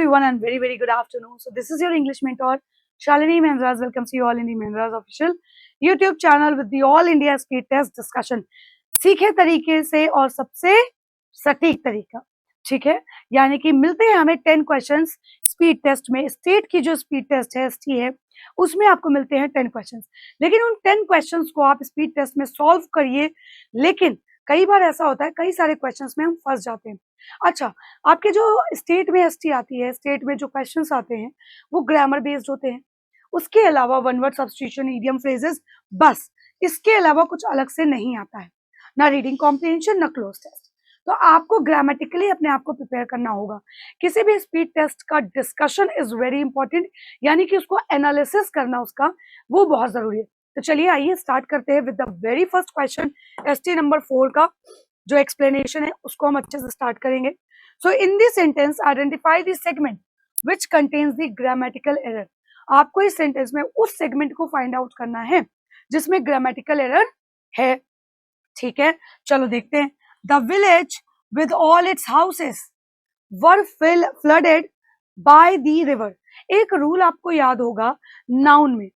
everyone and very good afternoon. So this is your English mentor Shalini Mehndras welcomes you all in the Mehndras official YouTube channel with the All India Speed Test discussion. सीखे तरीके से और सबसे सटीक तरीका, ठीक है। यानी कि मिलते हैं हमें 10 क्वेश्चंस स्पीड टेस्ट में। स्टेट की जो स्पीड टेस्ट है एसटी है उसमें आपको मिलते हैं 10 क्वेश्चंस, लेकिन उन 10 क्वेश्चंस को आप स्पीड टेस्ट में सॉल्व करिए। लेकिन कई बार ऐसा होता है कई सारे क्वेश्चंस में हम फंस जाते हैं। अच्छा, आपके जो स्टेट में एसटी आती है, स्टेट में जो क्वेश्चंस आते हैं वो ग्रामर बेस्ड होते हैं। उसके अलावा one word substitution, idiom, phrases, बस इसके अलावा कुछ अलग से नहीं आता है, ना रीडिंग कॉम्प्रिहेंशन ना क्लोज टेस्ट। तो आपको ग्रामेटिकली अपने आप को प्रिपेयर करना होगा। किसी भी स्पीड टेस्ट का डिस्कशन इज वेरी इंपॉर्टेंट, यानी कि उसको एनालिसिस करना उसका वो बहुत जरूरी है। तो चलिए आइए स्टार्ट करते हैं with the very first question. ST number 4 का जो एक्सप्लेनेशन है उसको हम अच्छे से स्टार्ट करेंगे। So in this sentence identify the segment which contains the grammatical error. आपको इस सेंटेंस में उस सेगमेंट को फाइंड आउट करना है जिसमें ग्रामेटिकल एरर है, ठीक है। चलो देखते हैं। The village with all it's houses were flooded by the river. एक रूल आपको याद होगा नाउन में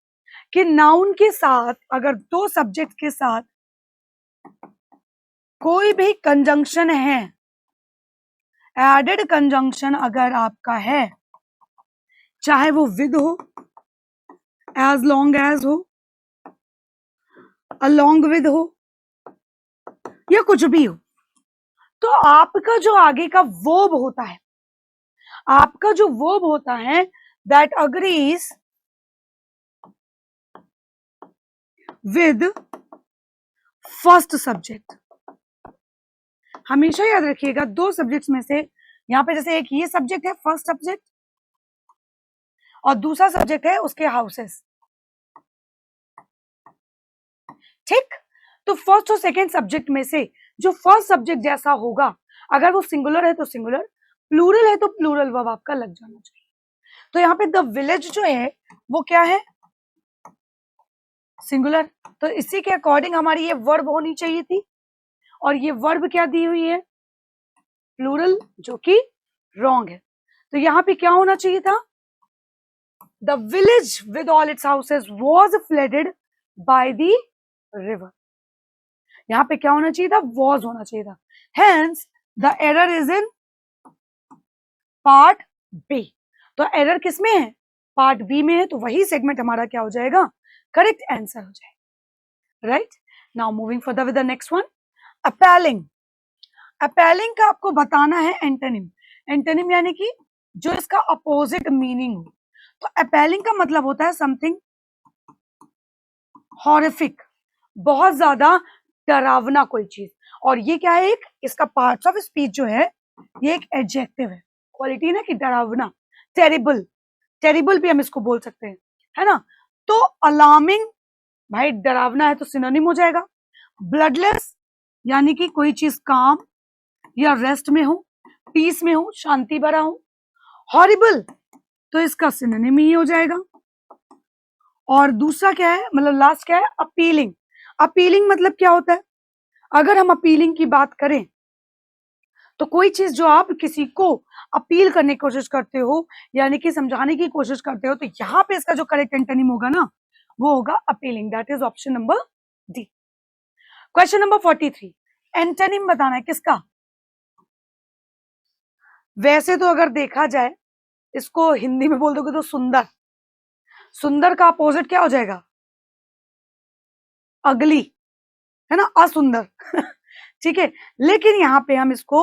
कि नाउन के साथ अगर दो सब्जेक्ट के साथ कोई भी कंजंक्शन है, एडेड कंजंक्शन अगर आपका है, चाहे वो विद हो, एज लॉन्ग एज हो, अलोंग विद हो या कुछ भी हो, तो आपका जो आगे का वर्ब होता है, आपका जो वर्ब होता है that agrees with first subject. हमेशा याद रखिएगा दो सब्जेक्ट्स में से, यहां पे जैसे एक ये सब्जेक्ट है फर्स्ट सब्जेक्ट और दूसरा सब्जेक्ट है उसके हाउसेस, ठीक। तो फर्स्ट और सेकेंड सब्जेक्ट में से जो फर्स्ट सब्जेक्ट जैसा होगा, अगर वो सिंगुलर है तो सिंगुलर, प्लूरल है तो प्लूरल वर्ब आपका लग जाना चाहिए। तो यहाँ पे द विलेज जो है वो क्या है, सिंगुलर। तो इसी के अकॉर्डिंग हमारी ये वर्ब होनी चाहिए थी, और ये वर्ब क्या दी हुई है, प्लूरल, जो कि रॉन्ग है। तो यहाँ पे क्या होना चाहिए था, the village with all it's houses was flooded by the river. यहाँ पे क्या होना चाहिए था, वॉज होना चाहिए था। Hence the error is in part B. तो एरर किसमें है, पार्ट बी में है, तो वही सेगमेंट हमारा क्या हो जाएगा, करेक्ट आंसर हो जाएगा, right. Now moving further with the next one, appalling. Appalling का आपको बताना है एंटोनिम। एंटोनिम यानी कि जो इसका अपोजिट मीनिंग हो। तो अपैलिंग का मतलब होता है समथिंग हॉरिफिक, बहुत ज्यादा डरावना कोई चीज। और ये क्या है, एक इसका पार्ट्स ऑफ स्पीच जो है ये एक एडजेक्टिव है, क्वालिटी ना, कि डरावना, टेरिबल, टेरिबल भी हम इसको बोल सकते हैं, है ना। तो अलार्मिंग, भाई डरावना है तो सिनोनिम हो जाएगा। ब्लडलेस यानी कि कोई चीज काम या रेस्ट में हो, पीस में हो, शांति भरा हो। हॉरिबल तो इसका सिनोनिम ही हो जाएगा। और दूसरा क्या है, मतलब लास्ट क्या है, अपीलिंग। अपीलिंग मतलब क्या होता है, अगर हम अपीलिंग की बात करें तो कोई चीज जो आप किसी को अपील करने की कोशिश करते हो, यानी कि समझाने की कोशिश करते हो, तो यहाँ पे इसका जो करेक्ट एंटोनिम होगा ना वो होगा appealing. That is option number D. Question number 43, antonym बताना है किसका। वैसे तो अगर देखा जाए इसको हिंदी में बोल दोगे तो सुंदर, सुंदर का अपोजिट क्या हो जाएगा, अगली, है ना, असुंदर ठीक है। लेकिन यहाँ पे हम इसको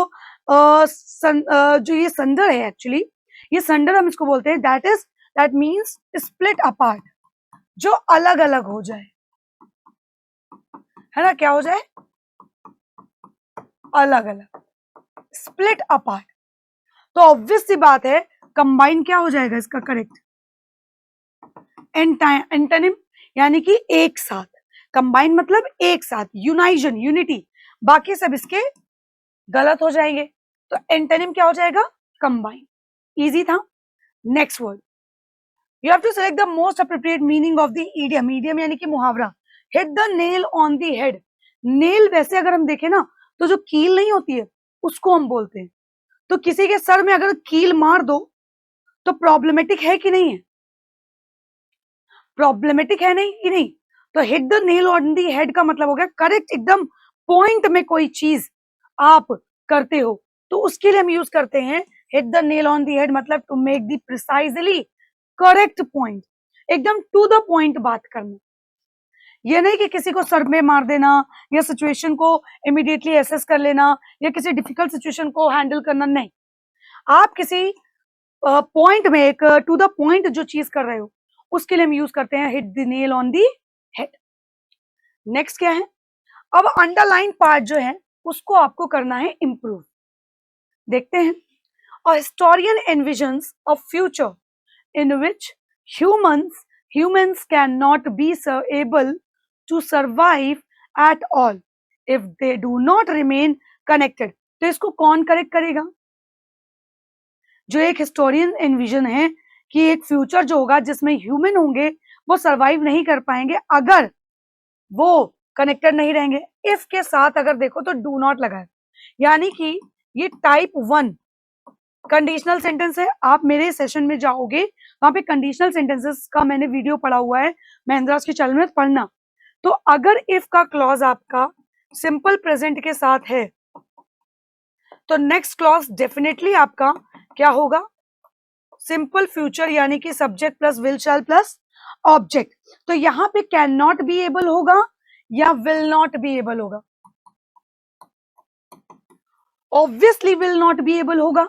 जो ये संडर है, एक्चुअली ये संडर हम इसको बोलते हैं, दैट मीन्स स्प्लिट अपार्ट, जो अलग अलग हो जाए, है ना, क्या हो जाए, अलग अलग, स्प्लिट अपार्ट। तो ऑब्वियस सी बात है कंबाइन क्या हो जाएगा इसका करेक्ट एंटोनिम, यानी कि एक साथ। कंबाइन मतलब एक साथ, यूनाइजन, यूनिटी, बाकी सब इसके गलत हो जाएंगे। तो एंटोनिम क्या हो जाएगा, कंबाइन। इजी था। Next word, you have to select the most appropriate meaning of the idiom. Idiom यानी कि मुहावरा। Hit the nail on the head. Nail वैसे अगर हम देखें ना तो जो कील नहीं होती है उसको हम बोलते हैं। तो किसी के सर में अगर कील मार दो तो प्रॉब्लमेटिक है कि नहीं है? प्रॉब्लमेटिक है नहीं कि नहीं? तो hit the nail on the head का मतलब हो गया करेक्ट, एकदम पॉइंट में कोई चीज आप करते हो तो उसके लिए हम यूज करते हैं hit the nail on the head, मतलब to make the precisely correct point, एकदम टू द पॉइंट बात करना। ये नहीं कि किसी को सर में मार देना या सिचुएशन को इमीडिएटली एसेस कर लेना या किसी डिफिकल्ट सिचुएशन को हैंडल करना, नहीं। आप किसी पॉइंट में एक टू द पॉइंट जो चीज कर रहे हो उसके लिए हम यूज करते हैं hit the nail on the head. Next क्या है? अब अंडरलाइन पार्ट जो है उसको आपको करना है इंप्रूव। देखते हैं। A historian envisions a future in which humans cannot be able to survive at all if they do not remain connected। तो इसको कौन करेक्ट करेगा? जो एक हिस्टोरियन एनविजन है कि एक फ्यूचर जो होगा जिसमें ह्यूमन होंगे वो सरवाइव नहीं कर पाएंगे अगर वो कनेक्टेड नहीं रहेंगे। इफ के साथ अगर देखो तो डू नॉट लगा है, यानी कि ये टाइप 1 कंडीशनल सेंटेंस है। आप मेरे सेशन में जाओगे वहां पे कंडीशनल सेंटेंसेस का मैंने वीडियो पढ़ा हुआ है महिंद्रास के चैनल में, पढ़ना। तो अगर इफ का क्लॉज आपका सिंपल प्रेजेंट के साथ है तो नेक्स्ट क्लॉज डेफिनेटली आपका क्या होगा? सिंपल फ्यूचर, यानी कि subject plus will shell plus object. तो यहां पे कैन नॉट बी एबल होगा या विल नॉट बी एबल होगा? Obviously will not be able होगा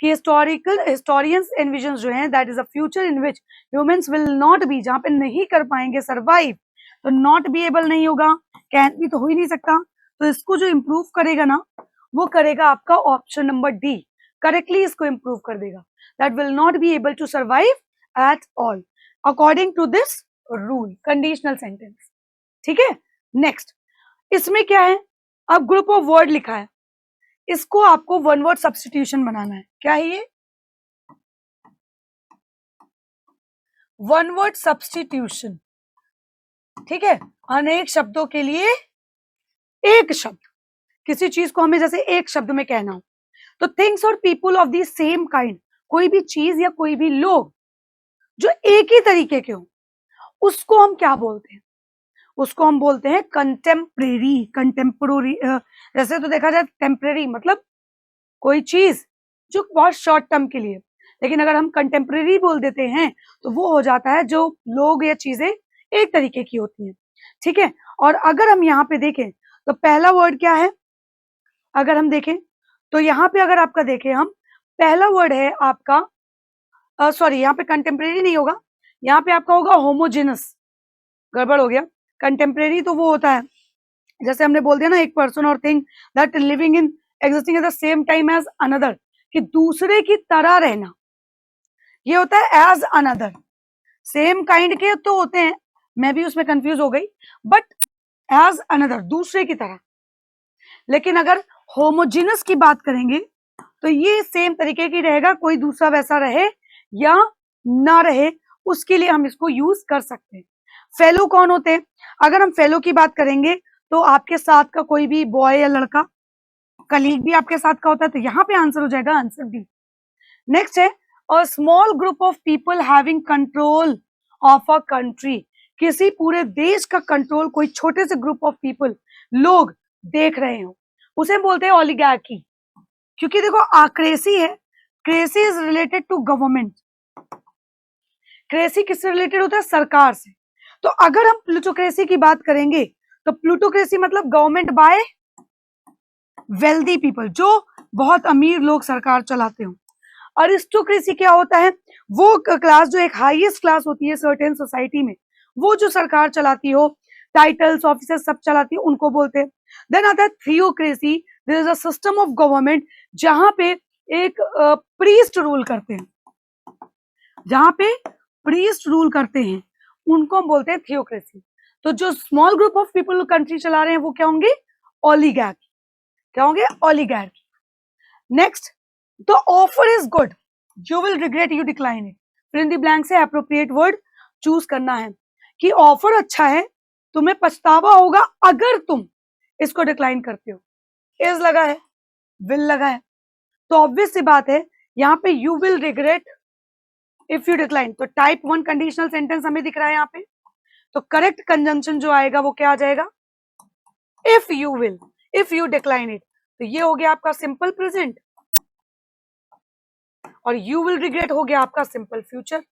कि हिस्टोरियंस एनविजन जो है that is a future in which humans will not B, जहां पे नहीं कर पाएंगे सरवाइव, तो नॉट बी एबल नहीं होगा, कैन भी तो हो ही नहीं सकता। तो इसको जो इंप्रूव करेगा ना वो करेगा आपका ऑप्शन नंबर डी, करेक्टली इसको इंप्रूव कर देगा, that will not be able to survive at all according to this rule, conditional sentence. ठीक है। नेक्स्ट, इसमें क्या है? अब ग्रुप ऑफ वर्ड लिखा है, इसको आपको वन वर्ड सब्स्टिट्यूशन बनाना है। क्या है ये? One word substitution. ठीक है, अनेक शब्दों के लिए एक शब्द, किसी चीज को हमें जैसे एक शब्द में कहना हो, तो थिंग्स और people of the same kind, कोई भी चीज या कोई भी लोग जो एक ही तरीके के हो उसको हम क्या बोलते हैं? उसको हम बोलते हैं कंटेम्परेरी। कंटेम्पररी जैसे तो देखा जाए टेम्परेरी मतलब कोई चीज जो बहुत शॉर्ट टर्म के लिए, लेकिन अगर हम कंटेम्परेरी बोल देते हैं तो वो हो जाता है जो लोग या चीजें एक तरीके की होती हैं। ठीक है। और अगर हम यहाँ पे देखें तो पहला वर्ड क्या है? अगर हम देखें तो यहाँ पे अगर आपका देखें हम, पहला वर्ड है आपका सॉरी यहाँ पे कंटेम्परेरी नहीं होगा, यहाँ पे आपका होगा होमोजेनस। गड़बड़ हो गया। कंटेम्परेरी तो वो होता है जैसे हमने बोल दिया ना, एक पर्सन और thing that living in existing at the same time as another, कि दूसरे की तरह रहना, ये होता है एज अनदर। सेम काइंड के तो होते हैं, मैं भी उसमें कंफ्यूज हो गई, बट एज अनदर दूसरे की तरह। लेकिन अगर होमोजिनस की बात करेंगे तो ये सेम तरीके की रहेगा, कोई दूसरा वैसा रहे या ना रहे उसके लिए हम इसको यूज कर सकते हैं। फेलो कौन होते हैं? अगर हम फेलो की बात करेंगे तो आपके साथ का कोई भी बॉय या लड़का, कलीग भी आपके साथ का होता है, तो यहाँ पे आंसर हो जाएगा आंसर बी। नेक्स्ट है a small group of people having control of a country, किसी पूरे देश का कंट्रोल कोई छोटे से ग्रुप ऑफ पीपल लोग देख रहे हो, उसे बोलते हैं ओलिगार्की। क्योंकि देखो क्रेसी है, cracy is related to government, cracy किससे रिलेटेड होता है? सरकार से। तो अगर हम प्लूटोक्रेसी की बात करेंगे तो प्लूटोक्रेसी मतलब गवर्नमेंट बाय वेल्दी पीपल, जो बहुत अमीर लोग सरकार चलाते हो। अरिस्टोक्रेसी क्या होता है? वो क्लास जो एक हाईएस्ट क्लास होती है सर्टेन सोसाइटी में, वो जो सरकार चलाती हो, टाइटल्स ऑफिसर्स सब चलाती है, उनको बोलते हैं। देन आता है theocracy, there is a system of government जहां पे एक प्रीस्ट रूल करते हैं, जहां पे प्रीस्ट रूल करते हैं उनको हम बोलते हैं थियोक्रेसी। तो जो small group of people country चला रहे हैं वो क्या होंगे? ओलिगार्की। क्या होंगे? Oligarchy. Next, the offer is good, you will regret you decline it. फिर इन द ब्लैंक से एप्रोप्रिएट वर्ड चूज करना है कि ऑफर अच्छा है, तुम्हें पछतावा होगा अगर तुम इसको डिक्लाइन करते हो। इज लगा है, विल लगा है, तो ऑब्वियस सी बात है यहाँ पे you will regret if you decline, तो टाइप 1 कंडीशनल सेंटेंस हमें दिख रहा है यहाँ पे, तो करेक्ट कंजंक्शन जो आएगा वो क्या आ जाएगा, if you will, if you decline it, तो ये हो गया आपका सिंपल प्रेजेंट, और यू विल रिग्रेट हो गया आपका सिंपल फ्यूचर।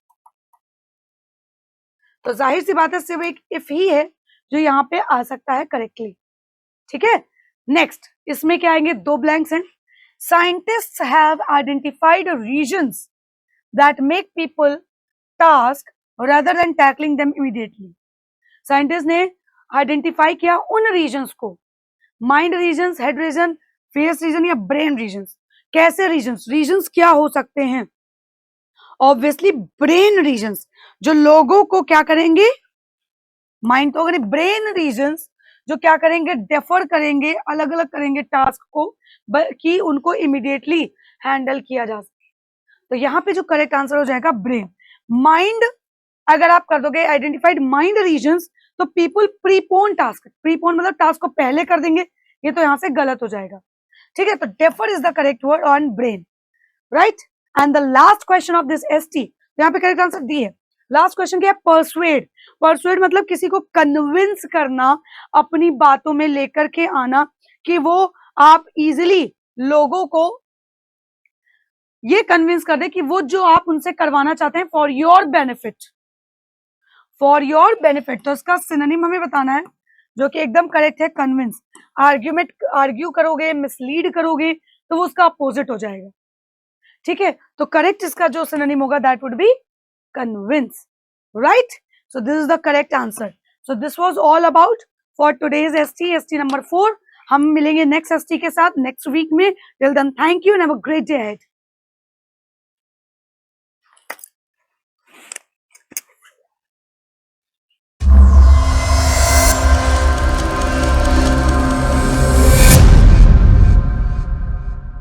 तो जाहिर सी बात है सिर्फ एक इफ ही है जो यहाँ पे आ सकता है करेक्टली, ठीक है। नेक्स्ट इसमें क्या आएंगे, 2 ब्लैंक्स हैं। Scientists have identified reasons that make people task rather than tackling them immediately. Scientist ने आइडेंटिफाई किया उन रीजन्स को, mind reasons, head reason, face reason या ब्रेन रीजन्स। कैसे रीजन्स, रीजन्स क्या हो सकते हैं, ऑब्वियसली ब्रेन रीजन्स, जो लोगों को क्या करेंगे, माइंड तो अगर ब्रेन रीजन्स जो क्या करेंगे, डेफर करेंगे, अलग अलग करेंगे टास्क को, कि उनको इमीडिएटली हैंडल किया जा सके। तो यहाँ पे जो करेक्ट आंसर हो जाएगा ब्रेन। माइंड अगर आप कर दोगे आइडेंटिफाइड माइंड रीजन्स, तो पीपल प्रीपोन टास्क, प्रीपोन मतलब टास्क को पहले कर देंगे, ये तो यहाँ से गलत हो जाएगा, ठीक है। तो defer is the correct word on brain, right. And the last question of this ST, यहाँ पे करेक्ट आंसर डी है। लास्ट क्वेश्चन क्या है, परसुएड। परसुएड मतलब किसी को कन्विंस करना, अपनी बातों में लेकर के आना, कि वो आप इजिली लोगों को ये कन्विंस कर दे कि वो जो आप उनसे करवाना चाहते हैं for your benefit, for your benefit. तो इसका सिनोनिम हमें बताना है जो कि एकदम करेक्ट है, कन्विंस। आर्ग्यूमेंट, आर्ग्यू करोगे, मिसलीड करोगे, तो वो उसका अपोजिट हो जाएगा, ठीक है। तो करेक्ट इसका जो सिनोनिम होगा that would be convince, right. So this is the correct answer. So this was all about for today's ST number 4। हम मिलेंगे नेक्स्ट एसटी के साथ नेक्स्ट वीक में। Till then thank you and have a great day ahead.